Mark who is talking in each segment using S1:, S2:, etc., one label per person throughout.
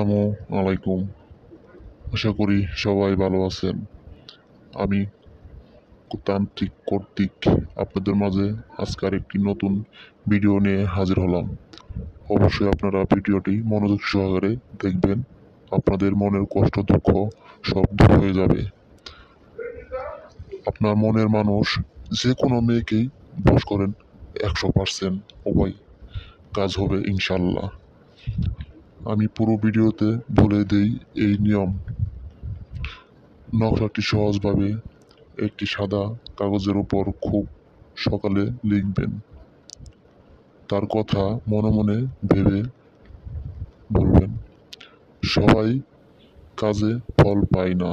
S1: আসসালামু আলাইকুম। আশা করি সবাই ভালো আছেন। আমি তান্ত্রিক কর্তৃক আপনাদের মাঝে আজকে একটি নতুন ভিডিও নিয়ে হাজির হলাম। অবশ্যই আপনারা ভিডিওটি মনোযোগ সহকারে দেখবেন। আপনাদের মনের কষ্ট দুঃখ সব দূর হয়ে যাবে। আপনার মনের মানুষ যে কোনো মেয়েকেই বশ করেন 100% উপায় কাজ হবে ইনশাল্লাহ। আমি পুরো ভিডিওতে বলে দেই এই নিয়ম। নকশাটি সহজভাবে একটি সাদা কাগজের উপর খুব সকালে লিখবেন। তার কথা মনে মনে ভেবে বলবেন, সবাই কাজে ফল পায় না।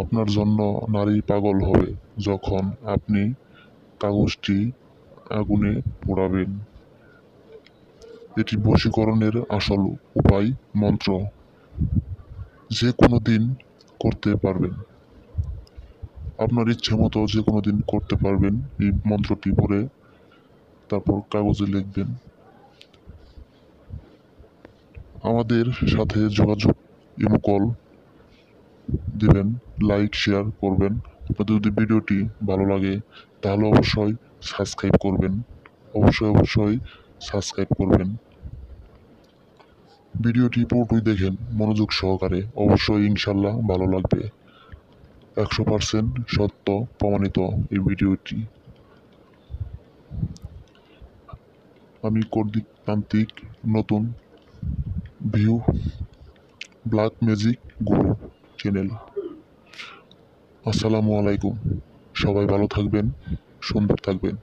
S1: আপনার জন্য নারী পাগল হবে যখন আপনি কাগজটি আগুনে পোড়াবেন। এটি বশীকরণের আসল উপায় মন্ত্র। যে কোনো দিন করতে পারবেন। আপনার ইচ্ছে মতো যে কোনো দিন করতে পারবেন। এই মন্ত্রটি পড়ে তারপর কাগজে লিখবেন। আমাদের সাথে যোগাযোগ ইমো কল দিবেন, লাইক শেয়ার করবেন। আপনাদের যদি ভিডিওটি ভালো লাগে তাহলে অবশ্যই সাবস্ক্রাইব করবেন। অবশ্যই সাবস্ক্রাইব করবেন। ভিডিওটি পুরোটাই দেখেন মনোযোগ সহকারে, অবশ্যই ইনশাল্লাহ ভালো লাগবে। 100% সত্য প্রমাণিত এই ভিডিওটি। আমি তান্ত্রিক নতুন ভিউ ব্ল্যাক ম্যাজিক গুরু চ্যানেল। আসসালামু আলাইকুম। সবাই ভালো থাকবেন, সুন্দর থাকবেন।